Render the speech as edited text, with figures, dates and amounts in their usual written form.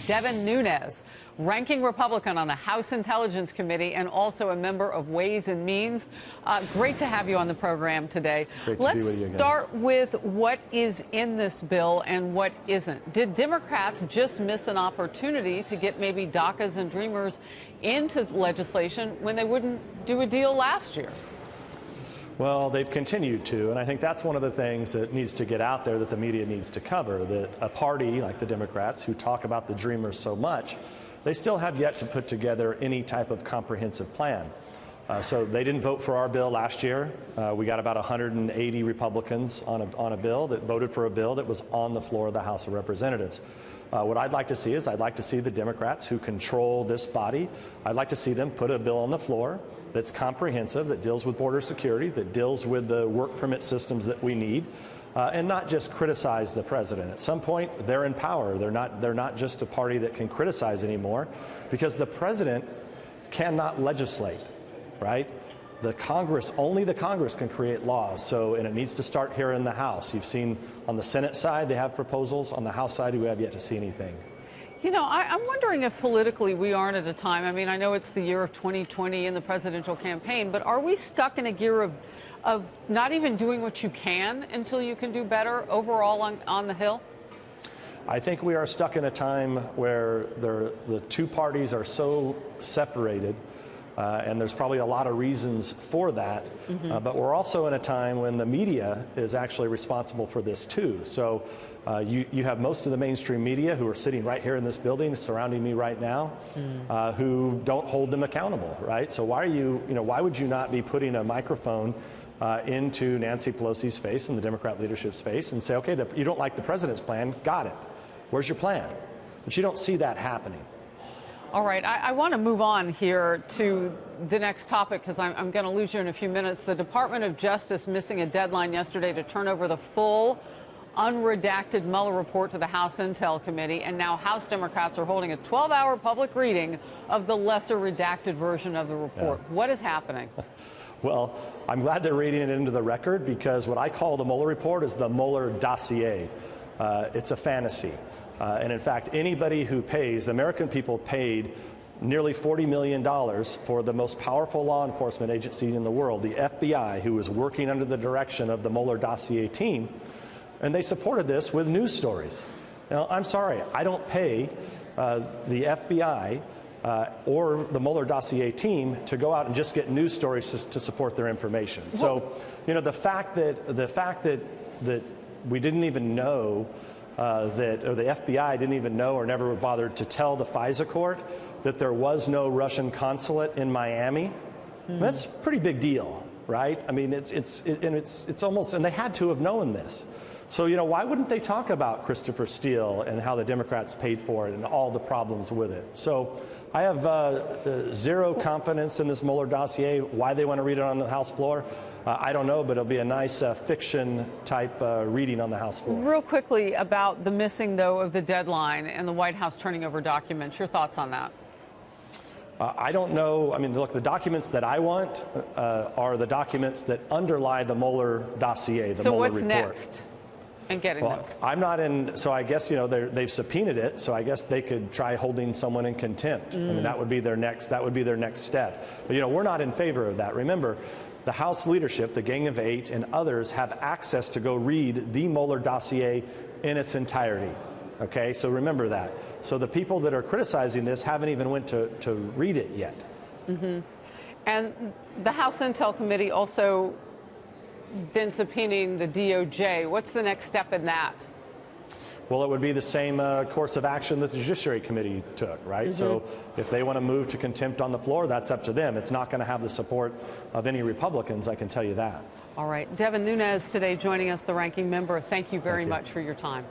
Devin Nunes, ranking Republican on the House Intelligence Committee and also a member of Ways and Means. Great to have you on the program today. Let's start with what is in this bill and what isn't. Did Democrats just miss an opportunity to get maybe DACAs and Dreamers into legislation when they wouldn't do a deal last year? Well, they've continued to, and I think that's one of the things that needs to get out there that the media needs to cover, that a party like the Democrats who talk about the Dreamers so much, they still have yet to put together any type of comprehensive plan. So they didn't vote for our bill last year. We got about 180 Republicans on a bill that voted for a bill that was on the floor of the House of Representatives. What I'd like to see is I'd like to see the Democrats who control this body, I'd like to see them put a bill on the floor that's comprehensive, that deals with border security, that deals with the work permit systems that we need, and not just criticize the president. At some point, they're in power. They're not just a party that can criticize anymore, because the president cannot legislate, right? Only the Congress can create laws. So, and it needs to start here in the House. You've seen on the Senate side, they have proposals. On the House side, we have yet to see anything. You know, I'm wondering if politically we aren't at a time. I mean, I know it's the year of 2020 in the presidential campaign, but are we stuck in a gear of not even doing what you can until you can do better overall on the Hill? I think we are stuck in a time where the two parties are so separated. And there's probably a lot of reasons for that. But we're also in a time when the media is actually responsible for this too. So you have most of the mainstream media who are sitting right here in this building surrounding me right now who don't hold them accountable, right? So why would you not be putting a microphone into Nancy Pelosi's face and the Democrat leadership's face and say, okay, you don't like the president's plan, got it. Where's your plan? But you don't see that happening. All right, I want to move on here to the next topic because I'm going to lose you in a few minutes. The Department of Justice missing a deadline yesterday to turn over the full unredacted Mueller report to the House Intel Committee, and now House Democrats are holding a 12-hour public reading of the lesser redacted version of the report. Yeah. What is happening? Well, I'm glad they're reading it into the record because what I call the Mueller report is the Mueller dossier. It's a fantasy. And in fact, anybody who pays, the American people paid nearly $40 million for the most powerful law enforcement agency in the world, the FBI, who was working under the direction of the Mueller dossier team. And they supported this with news stories. Now, I'm sorry, I don't pay the FBI or the Mueller dossier team to go out and just get news stories to support their information. So, you know, the fact that we didn't even know or the FBI didn't even know or never bothered to tell the FISA court that there was no Russian consulate in Miami. That's a pretty big deal, right? I mean, it's almost, and they had to have known this. So, you know, why wouldn't they talk about Christopher Steele and how the Democrats paid for it and all the problems with it? So I have zero confidence in this Mueller dossier. Why they want to read it on the House floor, I don't know, but it'll be a nice fiction-type reading on the House floor. Real quickly about the missing, though, of the deadline and the White House turning over documents. Your thoughts on that? I don't know. I mean, look, the documents that I want are the documents that underlie the Mueller dossier, the Mueller report. So what's next? And getting those. I'm not in, so I guess, you know, they've subpoenaed it, so I guess they could try holding someone in contempt. I mean, that would be their next step. But, you know, we're not in favor of that. Remember, the House leadership, the Gang of Eight, and others have access to go read the Mueller dossier in its entirety. Okay, so remember that. So the people that are criticizing this haven't even went to read it yet. And the House Intel Committee also then subpoenaing the DOJ. What's the next step in that? Well, it would be the same course of action that the Judiciary Committee took, right? So if they want to move to contempt on the floor, that's up to them. It's not going to have the support of any Republicans, I can tell you that. All right. Devin Nunes today joining us, the ranking member. Thank you very much for your time.